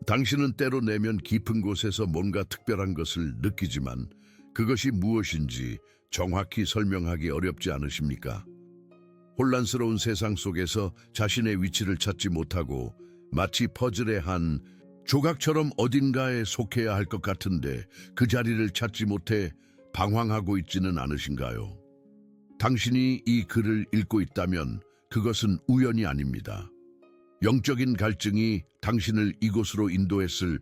당신은 때로 내면 깊은 곳에서 뭔가 특별한 것을 느끼지만 그것이 무엇인지 정확히 설명하기 어렵지 않으십니까? 혼란스러운 세상 속에서 자신의 위치를 찾지 못하고 마치 퍼즐의 한 조각처럼 어딘가에 속해야 할 것 같은데 그 자리를 찾지 못해 방황하고 있지는 않으신가요? 당신이 이 글을 읽고 있다면 그것은 우연이 아닙니다. 영적인 갈증이 당신을 이곳으로 인도했을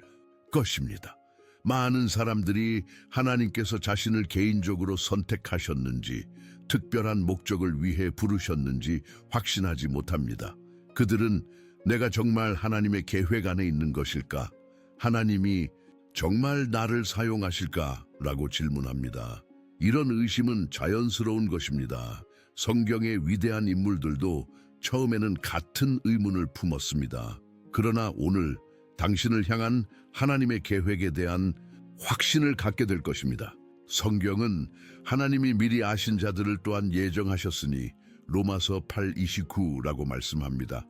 것입니다. 많은 사람들이 하나님께서 자신을 개인적으로 선택하셨는지 특별한 목적을 위해 부르셨는지 확신하지 못합니다. 그들은 내가 정말 하나님의 계획 안에 있는 것일까? 하나님이 정말 나를 사용하실까? 라고 질문합니다. 이런 의심은 자연스러운 것입니다. 성경의 위대한 인물들도 처음에는 같은 의문을 품었습니다. 그러나 오늘 당신을 향한 하나님의 계획에 대한 확신을 갖게 될 것입니다. 성경은 하나님이 미리 아신 자들을 또한 예정하셨으니 로마서 8:29라고 말씀합니다.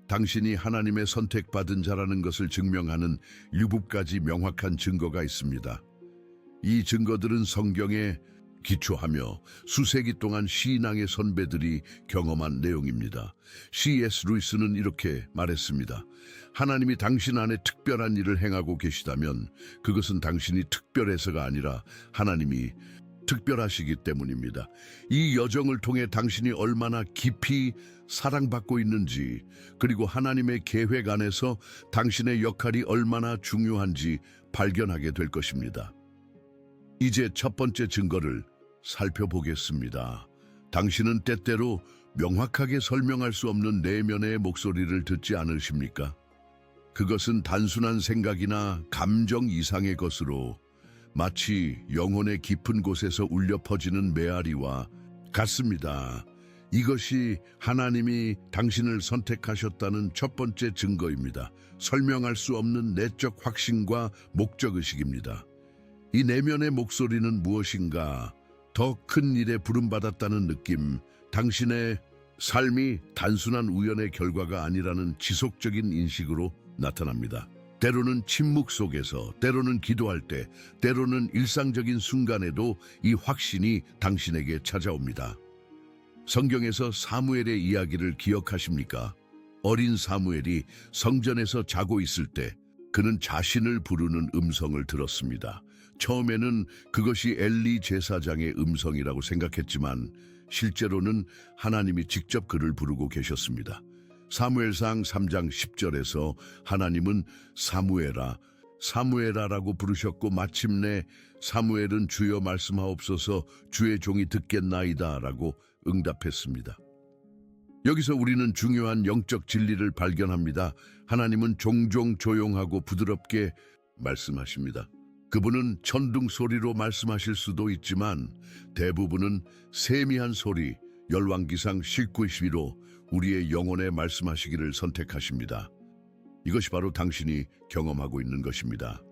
당신이 하나님의 선택받은 자라는 것을 증명하는 7가지 명확한 증거가 있습니다. 이 증거들은 성경에 기초하며 수세기 동안 신앙의 선배들이 경험한 내용입니다. C.S. 루이스는 이렇게 말했습니다. 하나님이 당신 안에 특별한 일을 행하고 계시다면 그것은 당신이 특별해서가 아니라 하나님이 특별하시기 때문입니다. 이 여정을 통해 당신이 얼마나 깊이 사랑받고 있는지, 그리고 하나님의 계획 안에서 당신의 역할이 얼마나 중요한지 발견하게 될 것입니다. 이제 첫 번째 증거를 살펴보겠습니다. 당신은 때때로 명확하게 설명할 수 없는 내면의 목소리를 듣지 않으십니까? 그것은 단순한 생각이나 감정 이상의 것으로 마치 영혼의 깊은 곳에서 울려 퍼지는 메아리와 같습니다. 이것이 하나님이 당신을 선택하셨다는 첫 번째 증거입니다. 설명할 수 없는 내적 확신과 목적의식입니다. 이 내면의 목소리는 무엇인가? 더 큰 일에 부름받았다는 느낌, 당신의 삶이 단순한 우연의 결과가 아니라는 지속적인 인식으로 나타납니다. 때로는 침묵 속에서, 때로는 기도할 때, 때로는 일상적인 순간에도 이 확신이 당신에게 찾아옵니다. 성경에서 사무엘의 이야기를 기억하십니까? 어린 사무엘이 성전에서 자고 있을 때 그는 자신을 부르는 음성을 들었습니다. 처음에는 그것이 엘리 제사장의 음성이라고 생각했지만 실제로는 하나님이 직접 그를 부르고 계셨습니다. 사무엘상 3장 10절에서 하나님은 사무엘아, 사무엘아라고 부르셨고 마침내 사무엘은 주여 말씀하옵소서 주의 종이 듣겠나이다 라고 응답했습니다. 여기서 우리는 중요한 영적 진리를 발견합니다. 하나님은 종종 조용하고 부드럽게 말씀하십니다. 그분은 천둥 소리로 말씀하실 수도 있지만 대부분은 세미한 소리, 열왕기상 19:12로 우리의 영혼에 말씀하시기를 선택하십니다. 이것이 바로 당신이 경험하고 있는 것입니다.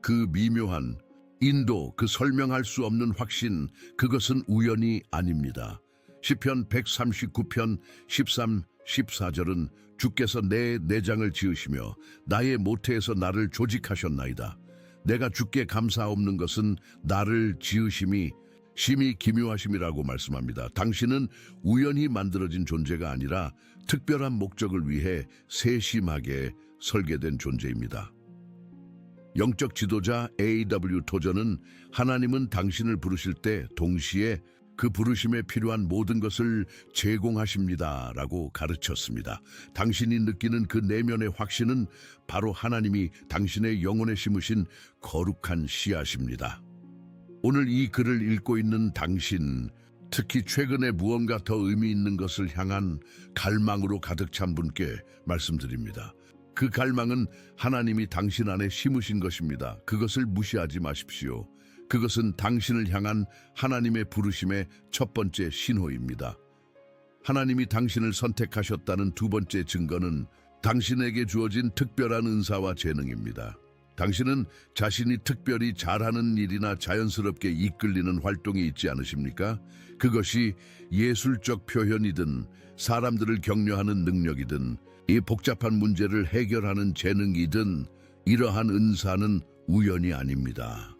그 미묘한 인도, 그 설명할 수 없는 확신, 그것은 우연이 아닙니다. 시편 139편 13, 14절은 주께서 내 내장을 지으시며 나의 모태에서 나를 조직하셨나이다. 내가 주께 감사없는 것은 나를 지으심이 심히 기묘하심이라고 말씀합니다. 당신은 우연히 만들어진 존재가 아니라 특별한 목적을 위해 세심하게 설계된 존재입니다. 영적 지도자 A.W. 토저는 하나님은 당신을 부르실 때 동시에 그 부르심에 필요한 모든 것을 제공하십니다 라고 가르쳤습니다. 당신이 느끼는 그 내면의 확신은 바로 하나님이 당신의 영혼에 심으신 거룩한 씨앗입니다. 오늘 이 글을 읽고 있는 당신, 특히 최근에 무언가 더 의미 있는 것을 향한 갈망으로 가득 찬 분께 말씀드립니다. 그 갈망은 하나님이 당신 안에 심으신 것입니다. 그것을 무시하지 마십시오. 그것은 당신을 향한 하나님의 부르심의 첫 번째 신호입니다. 하나님이 당신을 선택하셨다는 두 번째 증거는 당신에게 주어진 특별한 은사와 재능입니다. 당신은 자신이 특별히 잘하는 일이나 자연스럽게 이끌리는 활동이 있지 않으십니까? 그것이 예술적 표현이든 사람들을 격려하는 능력이든 이 복잡한 문제를 해결하는 재능이든 이러한 은사는 우연이 아닙니다.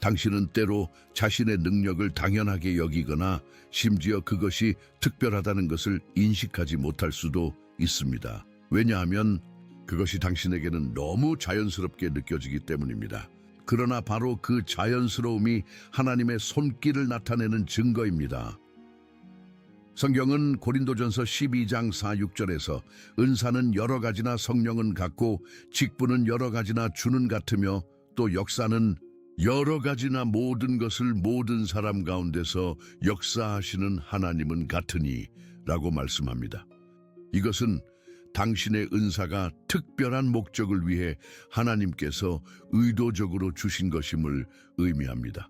당신은 때로 자신의 능력을 당연하게 여기거나 심지어 그것이 특별하다는 것을 인식하지 못할 수도 있습니다. 왜냐하면 그것이 당신에게는 너무 자연스럽게 느껴지기 때문입니다. 그러나 바로 그 자연스러움이 하나님의 손길을 나타내는 증거입니다. 성경은 고린도전서 12장 4, 6절에서 은사는 여러 가지나 성령은 같고 직분은 여러 가지나 주는 같으며 또 역사는 여러 가지나 모든 것을 모든 사람 가운데서 역사하시는 하나님은 같으니 라고 말씀합니다. 이것은 당신의 은사가 특별한 목적을 위해 하나님께서 의도적으로 주신 것임을 의미합니다.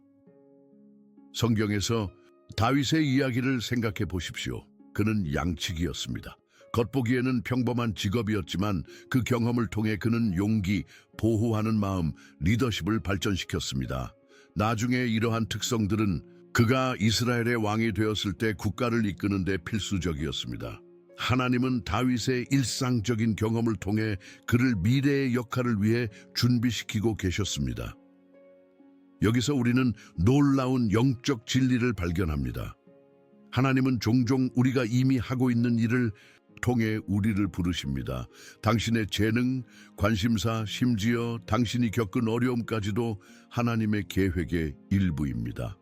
성경에서 다윗의 이야기를 생각해 보십시오. 그는 양치기였습니다. 겉보기에는 평범한 직업이었지만 그 경험을 통해 그는 용기, 보호하는 마음, 리더십을 발전시켰습니다. 나중에 이러한 특성들은 그가 이스라엘의 왕이 되었을 때 국가를 이끄는 데 필수적이었습니다. 하나님은 다윗의 일상적인 경험을 통해 그를 미래의 역할을 위해 준비시키고 계셨습니다. 여기서 우리는 놀라운 영적 진리를 발견합니다. 하나님은 종종 우리가 이미 하고 있는 일을 통해 우리를 부르십니다. 당신의 재능, 관심사, 심지어 당신이 겪은 어려움까지도 하나님의 계획의 일부입니다.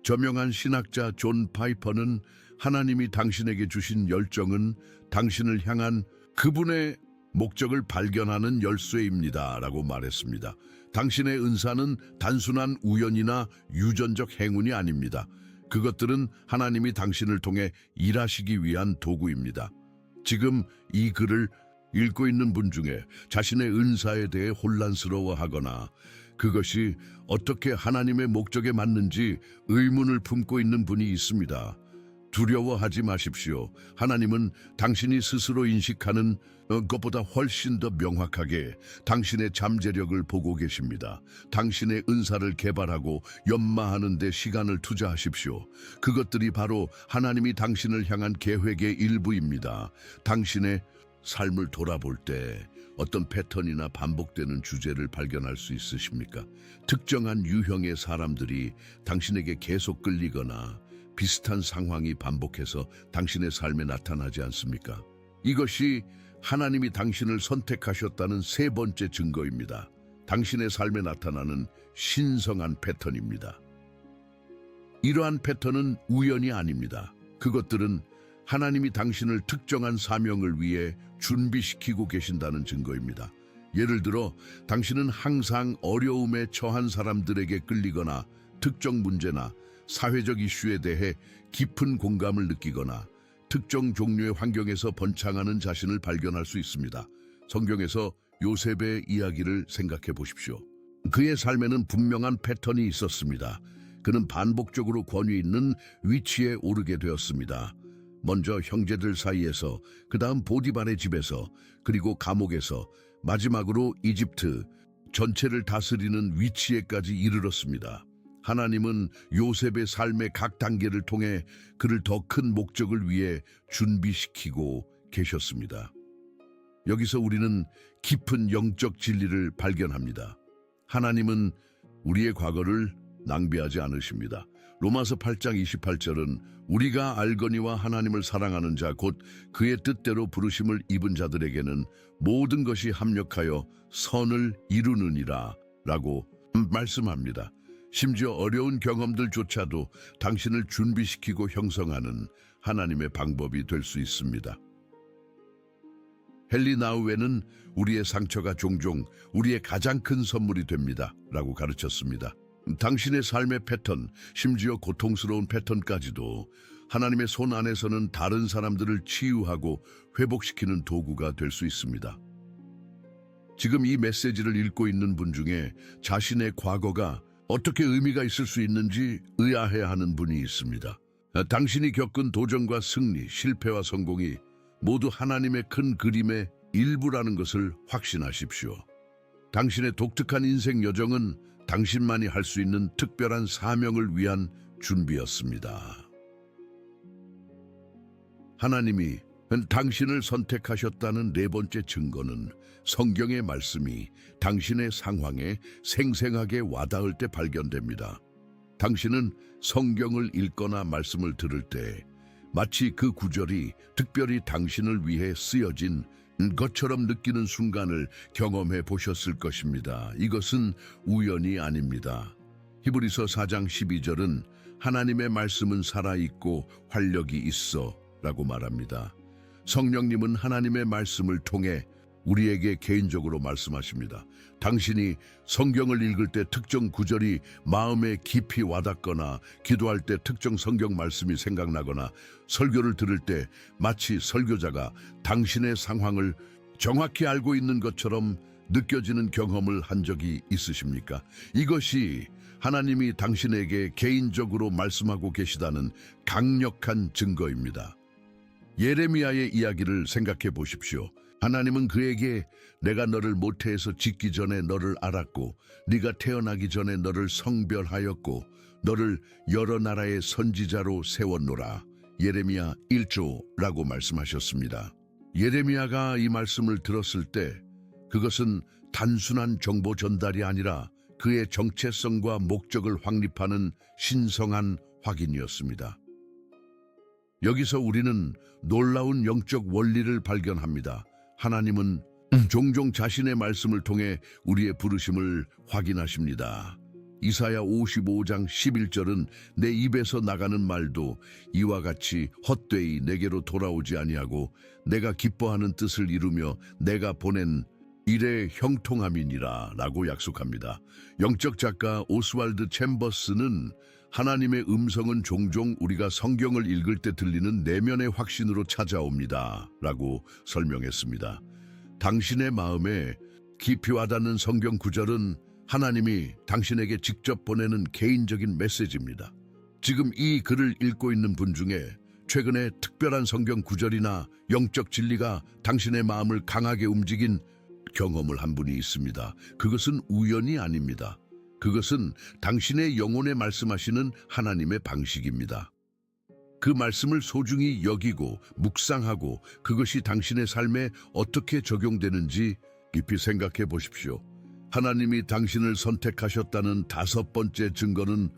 저명한 신학자 존 파이퍼는 하나님이 당신에게 주신 열정은 당신을 향한 그분의 목적을 발견하는 열쇠입니다 라고 말했습니다. 당신의 은사는 단순한 우연이나 유전적 행운이 아닙니다. 그것들은 하나님이 당신을 통해 일하시기 위한 도구입니다. 지금 이 글을 읽고 있는 분 중에 자신의 은사에 대해 혼란스러워하거나 그것이 어떻게 하나님의 목적에 맞는지 의문을 품고 있는 분이 있습니다. 두려워하지 마십시오. 하나님은 당신이 스스로 인식하는 것보다 훨씬 더 명확하게 당신의 잠재력을 보고 계십니다. 당신의 은사를 개발하고 연마하는 데 시간을 투자하십시오. 그것들이 바로 하나님이 당신을 향한 계획의 일부입니다. 당신의 삶을 돌아볼 때 어떤 패턴이나 반복되는 주제를 발견할 수 있으십니까? 특정한 유형의 사람들이 당신에게 계속 끌리거나 비슷한 상황이 반복해서 당신의 삶에 나타나지 않습니까? 이것이 하나님이 당신을 선택하셨다는 세 번째 증거입니다. 당신의 삶에 나타나는 신성한 패턴입니다. 이러한 패턴은 우연이 아닙니다. 그것들은 하나님이 당신을 특정한 사명을 위해 준비시키고 계신다는 증거입니다. 예를 들어 당신은 항상 어려움에 처한 사람들에게 끌리거나 특정 문제나 사회적 이슈에 대해 깊은 공감을 느끼거나 특정 종류의 환경에서 번창하는 자신을 발견할 수 있습니다. 성경에서 요셉의 이야기를 생각해 보십시오. 그의 삶에는 분명한 패턴이 있었습니다. 그는 반복적으로 권위 있는 위치에 오르게 되었습니다. 먼저 형제들 사이에서, 그 다음 보디발의 집에서, 그리고 감옥에서, 마지막으로 이집트 전체를 다스리는 위치에까지 이르렀습니다. 하나님은 요셉의 삶의 각 단계를 통해 그를 더 큰 목적을 위해 준비시키고 계셨습니다. 여기서 우리는 깊은 영적 진리를 발견합니다. 하나님은 우리의 과거를 낭비하지 않으십니다. 로마서 8장 28절은 우리가 알거니와 하나님을 사랑하는 자 곧 그의 뜻대로 부르심을 입은 자들에게는 모든 것이 합력하여 선을 이루느니라 라고 말씀합니다. 심지어 어려운 경험들조차도 당신을 준비시키고 형성하는 하나님의 방법이 될 수 있습니다. 헨리 나우에는 우리의 상처가 종종 우리의 가장 큰 선물이 됩니다 라고 가르쳤습니다. 당신의 삶의 패턴, 심지어 고통스러운 패턴까지도 하나님의 손 안에서는 다른 사람들을 치유하고 회복시키는 도구가 될 수 있습니다. 지금 이 메시지를 읽고 있는 분 중에 자신의 과거가 어떻게 의미가 있을 수 있는지 의아해하는 분이 있습니다. 당신이 겪은 도전과 승리, 실패와 성공이 모두 하나님의 큰 그림의 일부라는 것을 확신하십시오. 당신의 독특한 인생 여정은 당신만이 할 수 있는 특별한 사명을 위한 준비였습니다. 하나님이 당신을 선택하셨다는 네 번째 증거는 성경의 말씀이 당신의 상황에 생생하게 와닿을 때 발견됩니다. 당신은 성경을 읽거나 말씀을 들을 때 마치 그 구절이 특별히 당신을 위해 쓰여진 것처럼 느끼는 순간을 경험해 보셨을 것입니다. 이것은 우연이 아닙니다. 히브리서 4장 12절은 하나님의 말씀은 살아있고 활력이 있어 라고 말합니다. 성령님은 하나님의 말씀을 통해 우리에게 개인적으로 말씀하십니다. 당신이 성경을 읽을 때 특정 구절이 마음에 깊이 와닿거나 기도할 때 특정 성경 말씀이 생각나거나 설교를 들을 때 마치 설교자가 당신의 상황을 정확히 알고 있는 것처럼 느껴지는 경험을 한 적이 있으십니까? 이것이 하나님이 당신에게 개인적으로 말씀하고 계시다는 강력한 증거입니다. 예레미야의 이야기를 생각해 보십시오. 하나님은 그에게 내가 너를 모태에서 짓기 전에 너를 알았고 네가 태어나기 전에 너를 성별하였고 너를 여러 나라의 선지자로 세웠노라. 예레미야 1조라고 말씀하셨습니다. 예레미야가 이 말씀을 들었을 때 그것은 단순한 정보 전달이 아니라 그의 정체성과 목적을 확립하는 신성한 확인이었습니다. 여기서 우리는 놀라운 영적 원리를 발견합니다. 하나님은 종종 자신의 말씀을 통해 우리의 부르심을 확인하십니다. 이사야 55장 11절은 내 입에서 나가는 말도 이와 같이 헛되이 내게로 돌아오지 아니하고 내가 기뻐하는 뜻을 이루며 내가 보낸 일에 형통함이니라 라고 약속합니다. 영적 작가 오스왈드 챔버스는 하나님의 음성은 종종 우리가 성경을 읽을 때 들리는 내면의 확신으로 찾아옵니다 라고 설명했습니다. 당신의 마음에 깊이 와닿는 성경 구절은 하나님이 당신에게 직접 보내는 개인적인 메시지입니다. 지금 이 글을 읽고 있는 분 중에 최근에 특별한 성경 구절이나 영적 진리가 당신의 마음을 강하게 움직인 경험을 한 분이 있습니다. 그것은 우연이 아닙니다. 그것은 당신의 영혼에 말씀하시는 하나님의 방식입니다. 그 말씀을 소중히 여기고 묵상하고 그것이 당신의 삶에 어떻게 적용되는지 깊이 생각해 보십시오. 하나님이 당신을 선택하셨다는 다섯 번째 증거는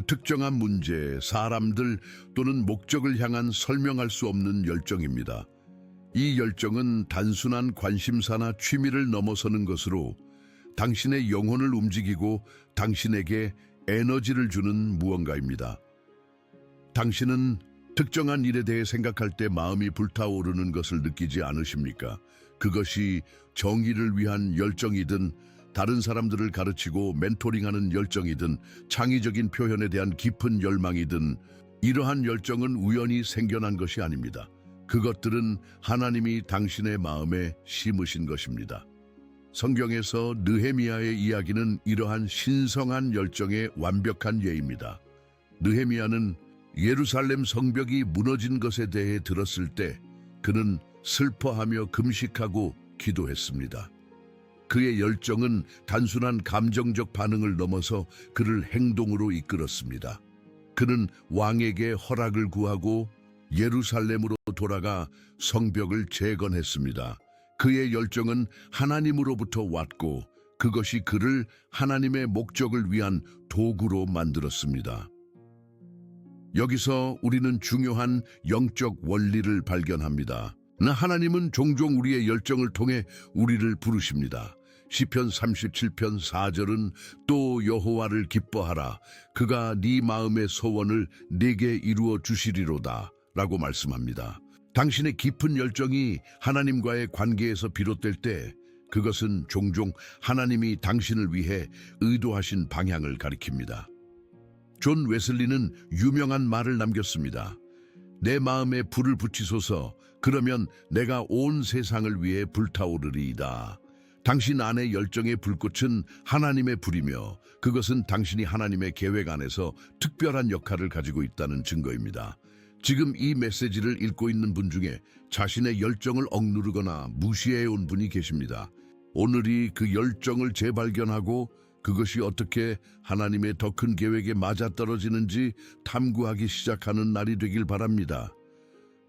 특정한 문제, 사람들 또는 목적을 향한 설명할 수 없는 열정입니다. 이 열정은 단순한 관심사나 취미를 넘어서는 것으로 당신의 영혼을 움직이고 당신에게 에너지를 주는 무언가입니다. 당신은 특정한 일에 대해 생각할 때 마음이 불타오르는 것을 느끼지 않으십니까? 그것이 정의를 위한 열정이든 다른 사람들을 가르치고 멘토링하는 열정이든 창의적인 표현에 대한 깊은 열망이든 이러한 열정은 우연히 생겨난 것이 아닙니다. 그것들은 하나님이 당신의 마음에 심으신 것입니다. 성경에서 느헤미야의 이야기는 이러한 신성한 열정의 완벽한 예입니다. 느헤미야는 예루살렘 성벽이 무너진 것에 대해 들었을 때 그는 슬퍼하며 금식하고 기도했습니다. 그의 열정은 단순한 감정적 반응을 넘어서 그를 행동으로 이끌었습니다. 그는 왕에게 허락을 구하고 예루살렘으로 돌아가 성벽을 재건했습니다. 그의 열정은 하나님으로부터 왔고 그것이 그를 하나님의 목적을 위한 도구로 만들었습니다. 여기서 우리는 중요한 영적 원리를 발견합니다. 하나님은 종종 우리의 열정을 통해 우리를 부르십니다. 시편 37편 4절은 또 여호와를 기뻐하라. 그가 네 마음의 소원을 네게 이루어 주시리로다 라고 말씀합니다. 당신의 깊은 열정이 하나님과의 관계에서 비롯될 때 그것은 종종 하나님이 당신을 위해 의도하신 방향을 가리킵니다. 존 웨슬리는 유명한 말을 남겼습니다. 내 마음에 불을 붙이소서. 그러면 내가 온 세상을 위해 불타오르리이다. 당신 안의 열정의 불꽃은 하나님의 불이며 그것은 당신이 하나님의 계획 안에서 특별한 역할을 가지고 있다는 증거입니다. 지금 이 메시지를 읽고 있는 분 중에 자신의 열정을 억누르거나 무시해온 분이 계십니다. 오늘이 그 열정을 재발견하고 그것이 어떻게 하나님의 더 큰 계획에 맞아떨어지는지 탐구하기 시작하는 날이 되길 바랍니다.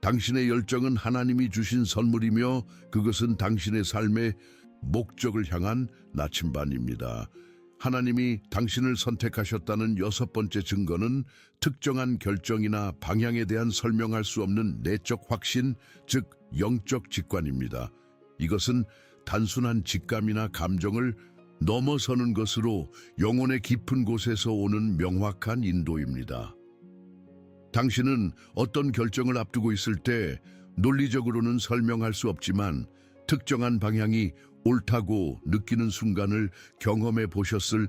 당신의 열정은 하나님이 주신 선물이며 그것은 당신의 삶의 목적을 향한 나침반입니다. 하나님이 당신을 선택하셨다는 여섯 번째 증거는 특정한 결정이나 방향에 대한 설명할 수 없는 내적 확신, 즉 영적 직관입니다. 이것은 단순한 직감이나 감정을 넘어서는 것으로 영혼의 깊은 곳에서 오는 명확한 인도입니다. 당신은 어떤 결정을 앞두고 있을 때 논리적으로는 설명할 수 없지만 특정한 방향이 옳다고 느끼는 순간을 경험해 보셨을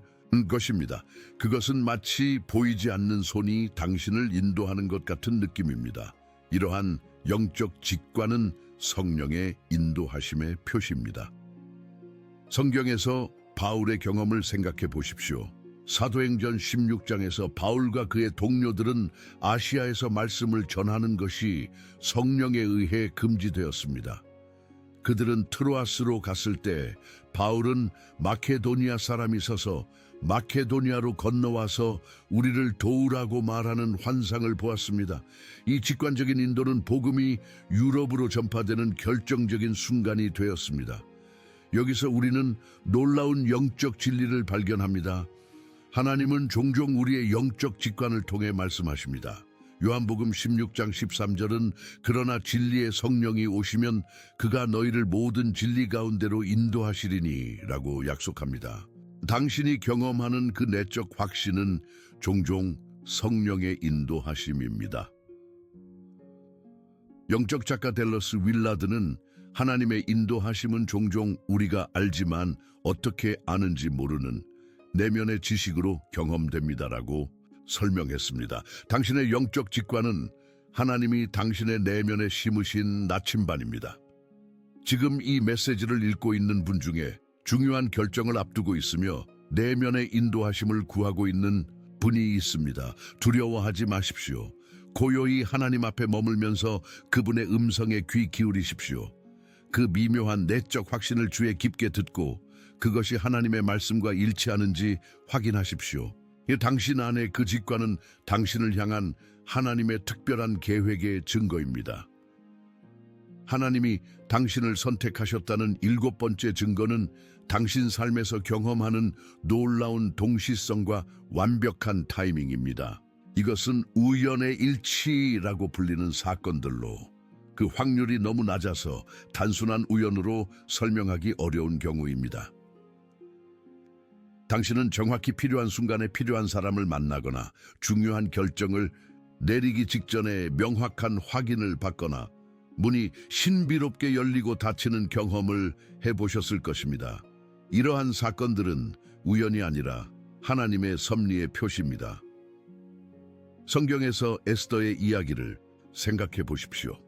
것입니다. 그것은 마치 보이지 않는 손이 당신을 인도하는 것 같은 느낌입니다. 이러한 영적 직관은 성령의 인도하심의 표시입니다. 성경에서 바울의 경험을 생각해 보십시오. 사도행전 16장에서 바울과 그의 동료들은 아시아에서 말씀을 전하는 것이 성령에 의해 금지되었습니다. 그들은 트로아스로 갔을 때 바울은 마케도니아 사람이 서서 마케도니아로 건너와서 우리를 도우라고 말하는 환상을 보았습니다. 이 직관적인 인도는 복음이 유럽으로 전파되는 결정적인 순간이 되었습니다. 여기서 우리는 놀라운 영적 진리를 발견합니다. 하나님은 종종 우리의 영적 직관을 통해 말씀하십니다. 요한복음 16장 13절은 그러나 진리의 성령이 오시면 그가 너희를 모든 진리 가운데로 인도하시리니 라고 약속합니다. 당신이 경험하는 그 내적 확신은 종종 성령의 인도하심입니다. 영적 작가 댈러스 윌라드는 하나님의 인도하심은 종종 우리가 알지만 어떻게 아는지 모르는 내면의 지식으로 경험됩니다라고 설명했습니다. 당신의 영적 직관은 하나님이 당신의 내면에 심으신 나침반입니다. 지금 이 메시지를 읽고 있는 분 중에 중요한 결정을 앞두고 있으며 내면의 인도하심을 구하고 있는 분이 있습니다. 두려워하지 마십시오. 고요히 하나님 앞에 머물면서 그분의 음성에 귀 기울이십시오. 그 미묘한 내적 확신을 주에 깊게 듣고 그것이 하나님의 말씀과 일치하는지 확인하십시오. 당신 안에 그 직관은 당신을 향한 하나님의 특별한 계획의 증거입니다. 하나님이 당신을 선택하셨다는 일곱 번째 증거는 당신 삶에서 경험하는 놀라운 동시성과 완벽한 타이밍입니다. 이것은 우연의 일치라고 불리는 사건들로 그 확률이 너무 낮아서 단순한 우연으로 설명하기 어려운 경우입니다. 당신은 정확히 필요한 순간에 필요한 사람을 만나거나 중요한 결정을 내리기 직전에 명확한 확인을 받거나 문이 신비롭게 열리고 닫히는 경험을 해보셨을 것입니다. 이러한 사건들은 우연이 아니라 하나님의 섭리의 표시입니다. 성경에서 에스더의 이야기를 생각해 보십시오.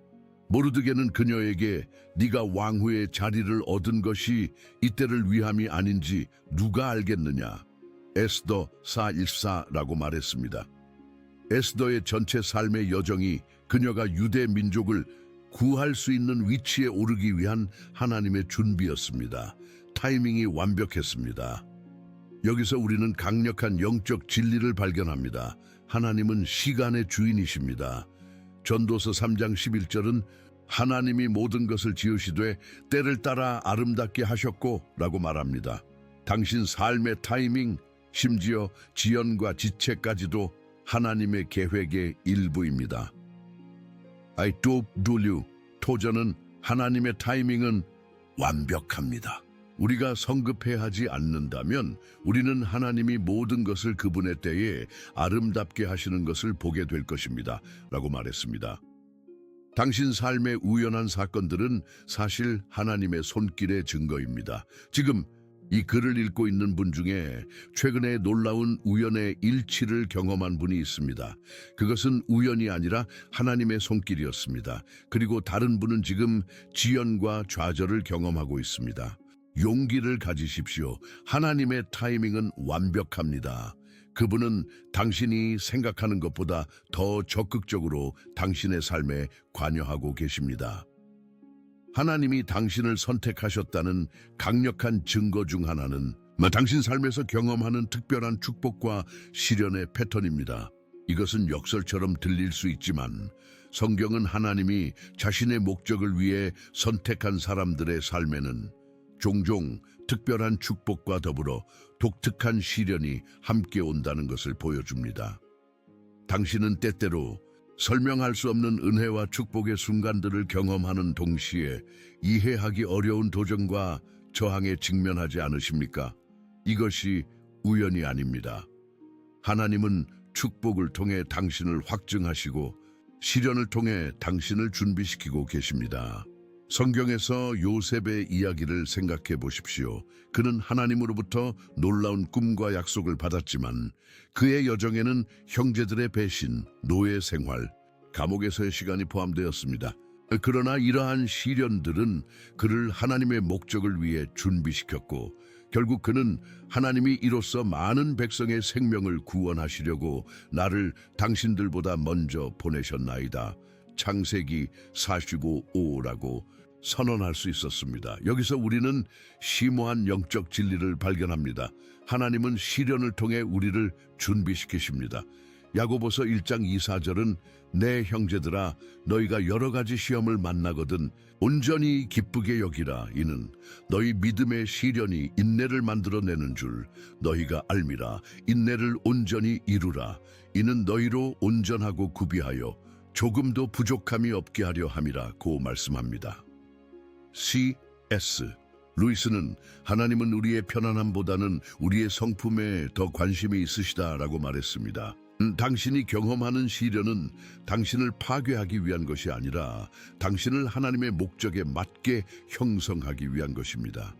모르드게는 그녀에게 네가 왕후의 자리를 얻은 것이 이때를 위함이 아닌지 누가 알겠느냐? 에스더 4:14라고 말했습니다. 에스더의 전체 삶의 여정이 그녀가 유대 민족을 구할 수 있는 위치에 오르기 위한 하나님의 준비였습니다. 타이밍이 완벽했습니다. 여기서 우리는 강력한 영적 진리를 발견합니다. 하나님은 시간의 주인이십니다. 전도서 3장 11절은 하나님이 모든 것을 지으시되 때를 따라 아름답게 하셨고 라고 말합니다. 당신 삶의 타이밍, 심지어 지연과 지체까지도 하나님의 계획의 일부입니다. I do you. 토저는 하나님의 타이밍은 완벽합니다. 우리가 성급해하지 않는다면 우리는 하나님이 모든 것을 그분의 때에 아름답게 하시는 것을 보게 될 것입니다. 라고 말했습니다. 당신 삶의 우연한 사건들은 사실 하나님의 손길의 증거입니다. 지금 이 글을 읽고 있는 분 중에 최근에 놀라운 우연의 일치를 경험한 분이 있습니다. 그것은 우연이 아니라 하나님의 손길이었습니다. 그리고 다른 분은 지금 지연과 좌절을 경험하고 있습니다. 용기를 가지십시오. 하나님의 타이밍은 완벽합니다. 그분은 당신이 생각하는 것보다 더 적극적으로 당신의 삶에 관여하고 계십니다. 하나님이 당신을 선택하셨다는 강력한 증거 중 하나는 당신 삶에서 경험하는 특별한 축복과 시련의 패턴입니다. 이것은 역설처럼 들릴 수 있지만 성경은 하나님이 자신의 목적을 위해 선택한 사람들의 삶에는 종종 특별한 축복과 더불어 독특한 시련이 함께 온다는 것을 보여줍니다. 당신은 때때로 설명할 수 없는 은혜와 축복의 순간들을 경험하는 동시에 이해하기 어려운 도전과 저항에 직면하지 않으십니까? 이것이 우연이 아닙니다. 하나님은 축복을 통해 당신을 확증하시고 시련을 통해 당신을 준비시키고 계십니다. 성경에서 요셉의 이야기를 생각해 보십시오. 그는 하나님으로부터 놀라운 꿈과 약속을 받았지만 그의 여정에는 형제들의 배신, 노예 생활, 감옥에서의 시간이 포함되었습니다. 그러나 이러한 시련들은 그를 하나님의 목적을 위해 준비시켰고 결국 그는 하나님이 이로써 많은 백성의 생명을 구원하시려고 나를 당신들보다 먼저 보내셨나이다. 창세기 45:5라고 선언할 수 있었습니다. 여기서 우리는 심오한 영적 진리를 발견합니다. 하나님은 시련을 통해 우리를 준비시키십니다. 야고보서 1장 2-4절은 내 형제들아 너희가 여러 가지 시험을 만나거든 온전히 기쁘게 여기라. 이는 너희 믿음의 시련이 인내를 만들어내는 줄 너희가 알미라. 인내를 온전히 이루라. 이는 너희로 온전하고 구비하여 조금도 부족함이 없게 하려 함이라고 말씀합니다. C.S. 루이스는 하나님은 우리의 편안함보다는 우리의 성품에 더 관심이 있으시다라고 말했습니다. 당신이 경험하는 시련은 당신을 파괴하기 위한 것이 아니라 당신을 하나님의 목적에 맞게 형성하기 위한 것입니다.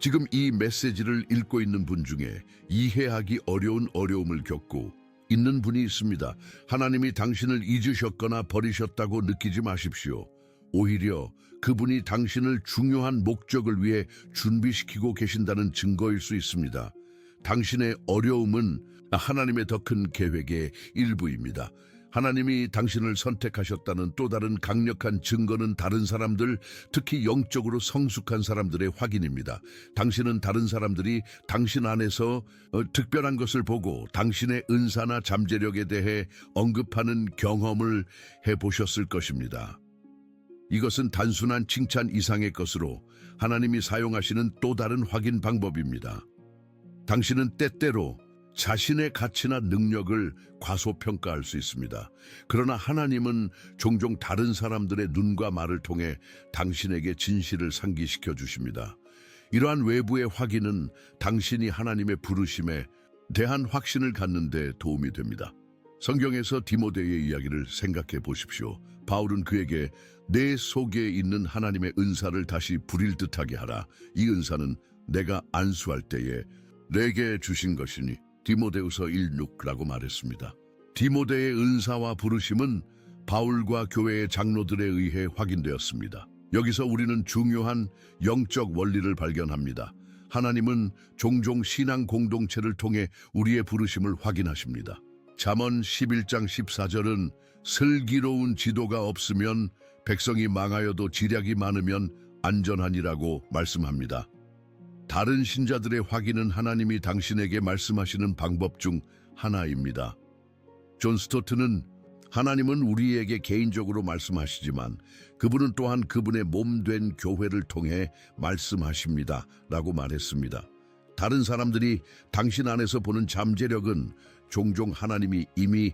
지금 이 메시지를 읽고 있는 분 중에 이해하기 어려운 어려움을 겪고 있는 분이 있습니다. 하나님이 당신을 잊으셨거나 버리셨다고 느끼지 마십시오. 오히려 그분이 당신을 중요한 목적을 위해 준비시키고 계신다는 증거일 수 있습니다. 당신의 어려움은 하나님의 더 큰 계획의 일부입니다. 하나님이 당신을 선택하셨다는 또 다른 강력한 증거는 다른 사람들, 특히 영적으로 성숙한 사람들의 확인입니다. 당신은 다른 사람들이 당신 안에서 특별한 것을 보고 당신의 은사나 잠재력에 대해 언급하는 경험을 해보셨을 것입니다. 이것은 단순한 칭찬 이상의 것으로 하나님이 사용하시는 또 다른 확인 방법입니다. 당신은 때때로 자신의 가치나 능력을 과소평가할 수 있습니다. 그러나 하나님은 종종 다른 사람들의 눈과 말을 통해 당신에게 진실을 상기시켜 주십니다. 이러한 외부의 확인은 당신이 하나님의 부르심에 대한 확신을 갖는 데 도움이 됩니다. 성경에서 디모데의 이야기를 생각해 보십시오. 바울은 그에게 내 속에 있는 하나님의 은사를 다시 부릴 듯하게 하라. 이 은사는 내가 안수할 때에 내게 주신 것이니 디모데후서 1:6라고 말했습니다. 디모데의 은사와 부르심은 바울과 교회의 장로들에 의해 확인되었습니다. 여기서 우리는 중요한 영적 원리를 발견합니다. 하나님은 종종 신앙 공동체를 통해 우리의 부르심을 확인하십니다. 잠언 11장 14절은 슬기로운 지도가 없으면 백성이 망하여도 지략이 많으면 안전하니라고 말씀합니다. 다른 신자들의 확인은 하나님이 당신에게 말씀하시는 방법 중 하나입니다. 존 스토트는 하나님은 우리에게 개인적으로 말씀하시지만 그분은 또한 그분의 몸된 교회를 통해 말씀하십니다. 라고 말했습니다. 다른 사람들이 당신 안에서 보는 잠재력은 종종 하나님이 이미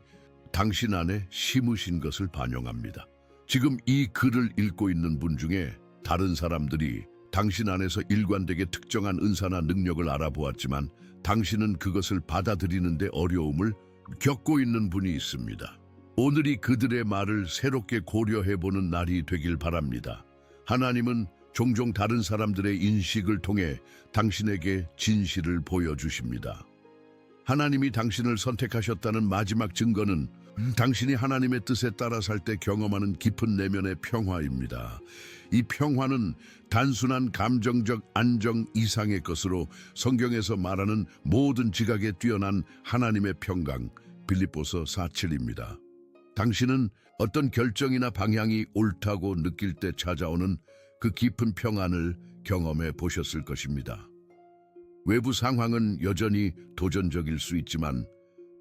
당신 안에 심으신 것을 반영합니다. 지금 이 글을 읽고 있는 분 중에 다른 사람들이 당신 안에서 일관되게 특정한 은사나 능력을 알아보았지만 당신은 그것을 받아들이는 데 어려움을 겪고 있는 분이 있습니다. 오늘이 그들의 말을 새롭게 고려해보는 날이 되길 바랍니다. 하나님은 종종 다른 사람들의 인식을 통해 당신에게 진실을 보여주십니다. 하나님이 당신을 선택하셨다는 마지막 증거는 당신이 하나님의 뜻에 따라 살 때 경험하는 깊은 내면의 평화입니다. 이 평화는 단순한 감정적 안정 이상의 것으로 성경에서 말하는 모든 지각에 뛰어난 하나님의 평강, 빌립보서 4:7입니다. 당신은 어떤 결정이나 방향이 옳다고 느낄 때 찾아오는 그 깊은 평안을 경험해 보셨을 것입니다. 외부 상황은 여전히 도전적일 수 있지만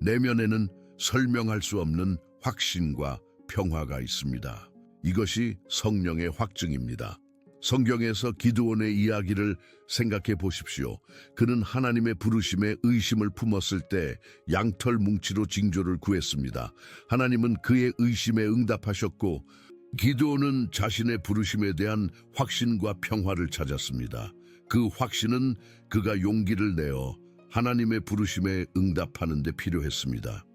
내면에는 설명할 수 없는 확신과 평화가 있습니다. 이것이 성령의 확증입니다. 성경에서 기드온의 이야기를 생각해 보십시오. 그는 하나님의 부르심에 의심을 품었을 때 양털 뭉치로 징조를 구했습니다. 하나님은 그의 의심에 응답하셨고 기드온은 자신의 부르심에 대한 확신과 평화를 찾았습니다. 그 확신은 그가 용기를 내어 하나님의 부르심에 응답하는 데 필요했습니다.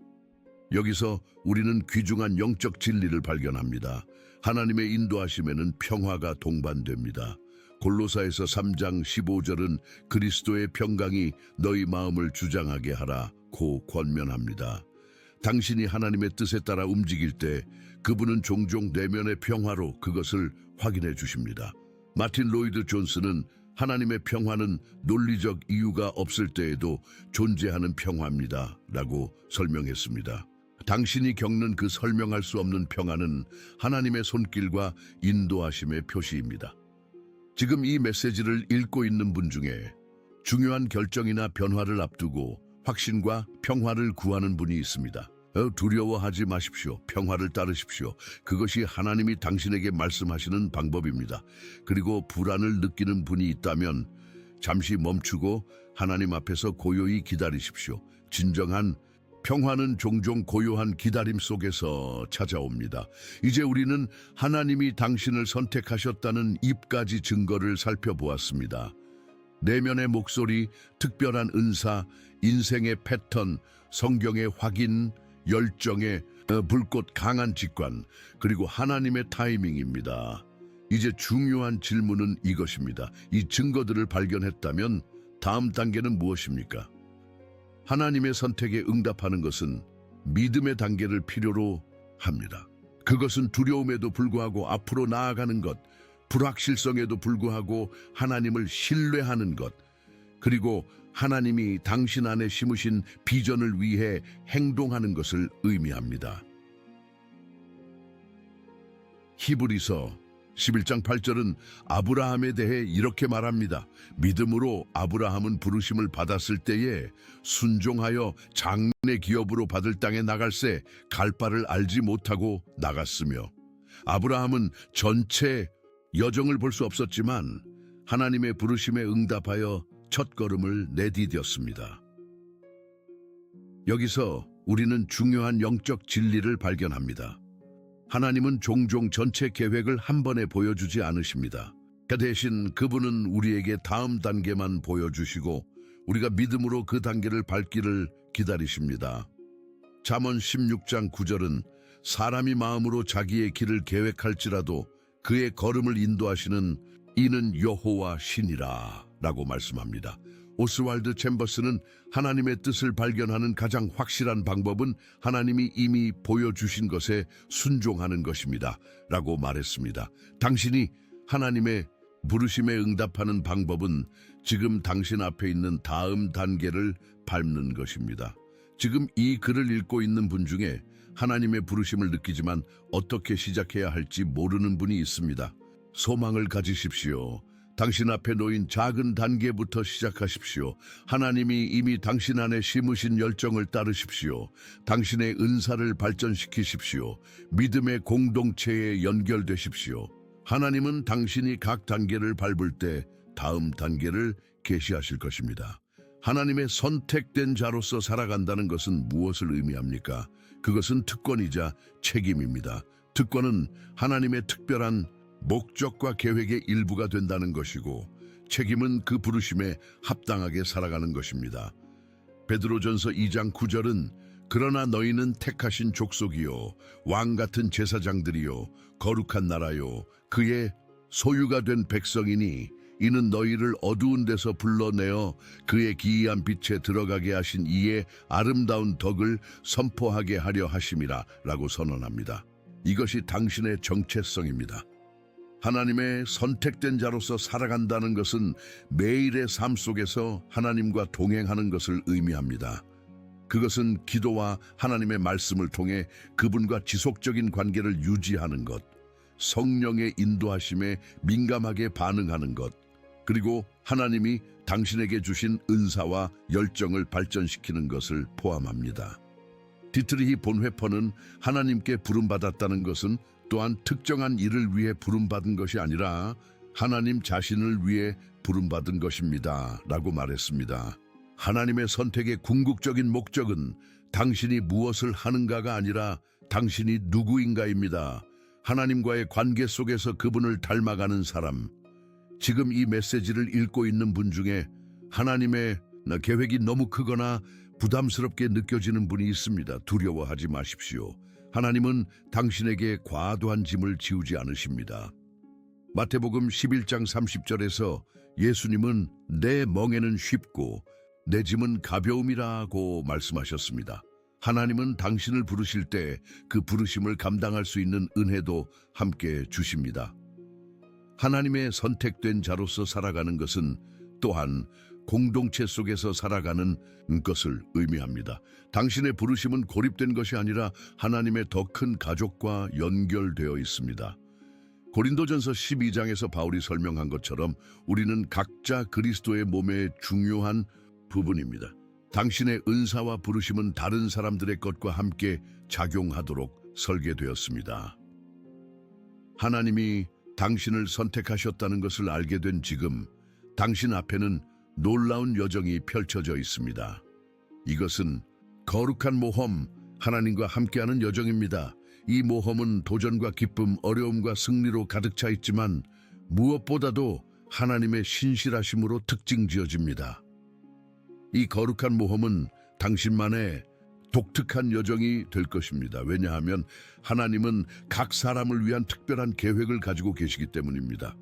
여기서 우리는 귀중한 영적 진리를 발견합니다. 하나님의 인도하심에는 평화가 동반됩니다. 골로사에서 3장 15절은 그리스도의 평강이 너희 마음을 주장하게 하라 고 권면합니다. 당신이 하나님의 뜻에 따라 움직일 때 그분은 종종 내면의 평화로 그것을 확인해 주십니다. 마틴 로이드 존스는 하나님의 평화는 논리적 이유가 없을 때에도 존재하는 평화입니다 라고 설명했습니다. 당신이 겪는 그 설명할 수 없는 평화는 하나님의 손길과 인도하심의 표시입니다. 지금 이 메시지를 읽고 있는 분 중에 중요한 결정이나 변화를 앞두고 확신과 평화를 구하는 분이 있습니다. 두려워하지 마십시오. 평화를 따르십시오. 그것이 하나님이 당신에게 말씀하시는 방법입니다. 그리고 불안을 느끼는 분이 있다면 잠시 멈추고 하나님 앞에서 고요히 기다리십시오. 진정한 평화는 종종 고요한 기다림 속에서 찾아옵니다. 이제 우리는 하나님이 당신을 선택하셨다는 입가지 증거를 살펴보았습니다. 내면의 목소리, 특별한 은사, 인생의 패턴, 성경의 확인, 열정의 불꽃 강한 직관, 그리고 하나님의 타이밍입니다. 이제 중요한 질문은 이것입니다. 이 증거들을 발견했다면 다음 단계는 무엇입니까? 하나님의 선택에 응답하는 것은 믿음의 단계를 필요로 합니다. 그것은 두려움에도 불구하고 앞으로 나아가는 것, 불확실성에도 불구하고 하나님을 신뢰하는 것, 그리고 하나님이 당신 안에 심으신 비전을 위해 행동하는 것을 의미합니다. 히브리서 11장 8절은 아브라함에 대해 이렇게 말합니다. 믿음으로 아브라함은 부르심을 받았을 때에 순종하여 장래 기업으로 받을 땅에 나갈새 갈 바를 알지 못하고 나갔으며, 아브라함은 전체 여정을 볼 수 없었지만 하나님의 부르심에 응답하여 첫걸음을 내디뎠습니다. 여기서 우리는 중요한 영적 진리를 발견합니다. 하나님은 종종 전체 계획을 한 번에 보여주지 않으십니다. 그 대신 그분은 우리에게 다음 단계만 보여주시고 우리가 믿음으로 그 단계를 밟기를 기다리십니다. 잠언 16장 9절은 사람이 마음으로 자기의 길을 계획할지라도 그의 걸음을 인도하시는 이는 여호와 신이라 라고 말씀합니다. 오스왈드 챔버스는 하나님의 뜻을 발견하는 가장 확실한 방법은 하나님이 이미 보여주신 것에 순종하는 것입니다 라고 말했습니다. 당신이 하나님의 부르심에 응답하는 방법은 지금 당신 앞에 있는 다음 단계를 밟는 것입니다. 지금 이 글을 읽고 있는 분 중에 하나님의 부르심을 느끼지만 어떻게 시작해야 할지 모르는 분이 있습니다. 소망을 가지십시오. 당신 앞에 놓인 작은 단계부터 시작하십시오. 하나님이 이미 당신 안에 심으신 열정을 따르십시오. 당신의 은사를 발전시키십시오. 믿음의 공동체에 연결되십시오. 하나님은 당신이 각 단계를 밟을 때 다음 단계를 계시하실 것입니다. 하나님의 선택된 자로서 살아간다는 것은 무엇을 의미합니까? 그것은 특권이자 책임입니다. 특권은 하나님의 특별한 목적과 계획의 일부가 된다는 것이고, 책임은 그 부르심에 합당하게 살아가는 것입니다. 베드로전서 2장 9절은 그러나 너희는 택하신 족속이요 왕 같은 제사장들이요 거룩한 나라요 그의 소유가 된 백성이니 이는 너희를 어두운 데서 불러내어 그의 기이한 빛에 들어가게 하신 이의 아름다운 덕을 선포하게 하려 하심이라 라고 선언합니다. 이것이 당신의 정체성입니다. 하나님의 선택된 자로서 살아간다는 것은 매일의 삶 속에서 하나님과 동행하는 것을 의미합니다. 그것은 기도와 하나님의 말씀을 통해 그분과 지속적인 관계를 유지하는 것, 성령의 인도하심에 민감하게 반응하는 것, 그리고 하나님이 당신에게 주신 은사와 열정을 발전시키는 것을 포함합니다. 디트리히 본회퍼는 하나님께 부름받았다는 것은 또한 특정한 일을 위해 부름받은 것이 아니라 하나님 자신을 위해 부름받은 것입니다. 라고 말했습니다. 하나님의 선택의 궁극적인 목적은 당신이 무엇을 하는가가 아니라 당신이 누구인가입니다. 하나님과의 관계 속에서 그분을 닮아가는 사람. 지금 이 메시지를 읽고 있는 분 중에 하나님의 계획이 너무 크거나 부담스럽게 느껴지는 분이 있습니다. 두려워하지 마십시오. 하나님은 당신에게 과도한 짐을 지우지 않으십니다. 마태복음 11장 30절에서 예수님은 내 멍에는 쉽고 내 짐은 가벼움이라고 말씀하셨습니다. 하나님은 당신을 부르실 때 그 부르심을 감당할 수 있는 은혜도 함께 주십니다. 하나님의 선택된 자로서 살아가는 것은 또한 공동체 속에서 살아가는 것을 의미합니다. 당신의 부르심은 고립된 것이 아니라 하나님의 더 큰 가족과 연결되어 있습니다. 고린도전서 12장에서 바울이 설명한 것처럼 우리는 각자 그리스도의 몸의 중요한 부분입니다. 당신의 은사와 부르심은 다른 사람들의 것과 함께 작용하도록 설계되었습니다. 하나님이 당신을 선택하셨다는 것을 알게 된 지금 당신 앞에는 놀라운 여정이 펼쳐져 있습니다. 이것은 거룩한 모험, 하나님과 함께하는 여정입니다. 이 모험은 도전과 기쁨, 어려움과 승리로 가득 차 있지만 무엇보다도 하나님의 신실하심으로 특징지어집니다. 이 거룩한 모험은 당신만의 독특한 여정이 될 것입니다. 왜냐하면 하나님은 각 사람을 위한 특별한 계획을 가지고 계시기 때문입니다.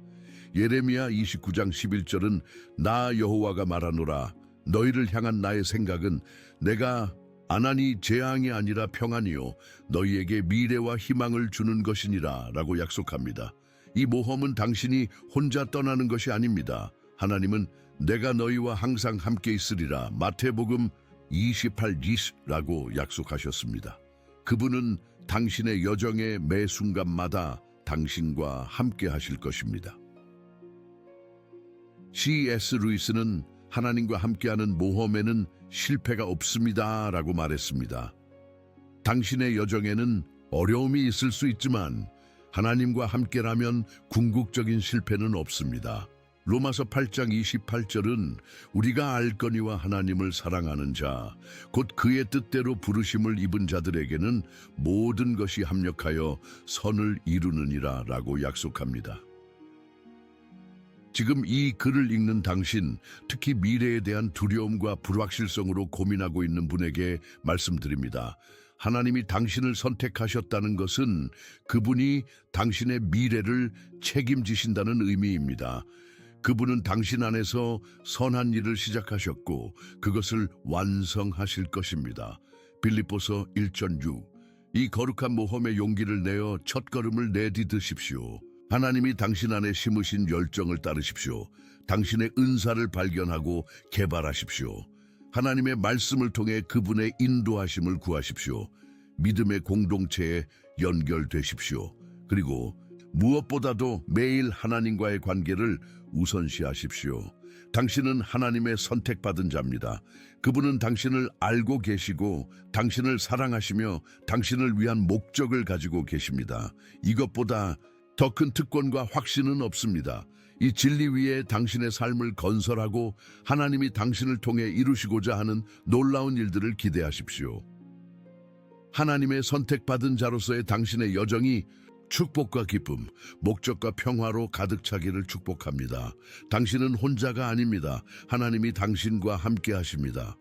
예레미야 29장 11절은 나 여호와가 말하노라 너희를 향한 나의 생각은 내가 안하니 재앙이 아니라 평안이요 너희에게 미래와 희망을 주는 것이니라 라고 약속합니다. 이 모험은 당신이 혼자 떠나는 것이 아닙니다. 하나님은 내가 너희와 항상 함께 있으리라 마태복음 28:20라고 약속하셨습니다. 그분은 당신의 여정의 매 순간마다 당신과 함께 하실 것입니다. C.S. 루이스는 하나님과 함께하는 모험에는 실패가 없습니다 라고 말했습니다. 당신의 여정에는 어려움이 있을 수 있지만 하나님과 함께라면 궁극적인 실패는 없습니다. 로마서 8장 28절은 우리가 알거니와 하나님을 사랑하는 자, 곧 그의 뜻대로 부르심을 입은 자들에게는 모든 것이 합력하여 선을 이루느니라 라고 약속합니다. 지금 이 글을 읽는 당신, 특히 미래에 대한 두려움과 불확실성으로 고민하고 있는 분에게 말씀드립니다. 하나님이 당신을 선택하셨다는 것은 그분이 당신의 미래를 책임지신다는 의미입니다. 그분은 당신 안에서 선한 일을 시작하셨고 그것을 완성하실 것입니다. 빌립보서 1장6 이 거룩한 모험의 용기를 내어 첫걸음을 내디드십시오. 하나님이 당신 안에 심으신 열정을 따르십시오. 당신의 은사를 발견하고 개발하십시오. 하나님의 말씀을 통해 그분의 인도하심을 구하십시오. 믿음의 공동체에 연결되십시오. 그리고 무엇보다도 매일 하나님과의 관계를 우선시하십시오. 당신은 하나님의 선택받은 자입니다. 그분은 당신을 알고 계시고 당신을 사랑하시며 당신을 위한 목적을 가지고 계십니다. 이것보다 더 큰 특권과 확신은 없습니다. 이 진리 위에 당신의 삶을 건설하고 하나님이 당신을 통해 이루시고자 하는 놀라운 일들을 기대하십시오. 하나님의 선택받은 자로서의 당신의 여정이 축복과 기쁨, 목적과 평화로 가득 차기를 축복합니다. 당신은 혼자가 아닙니다. 하나님이 당신과 함께 하십니다.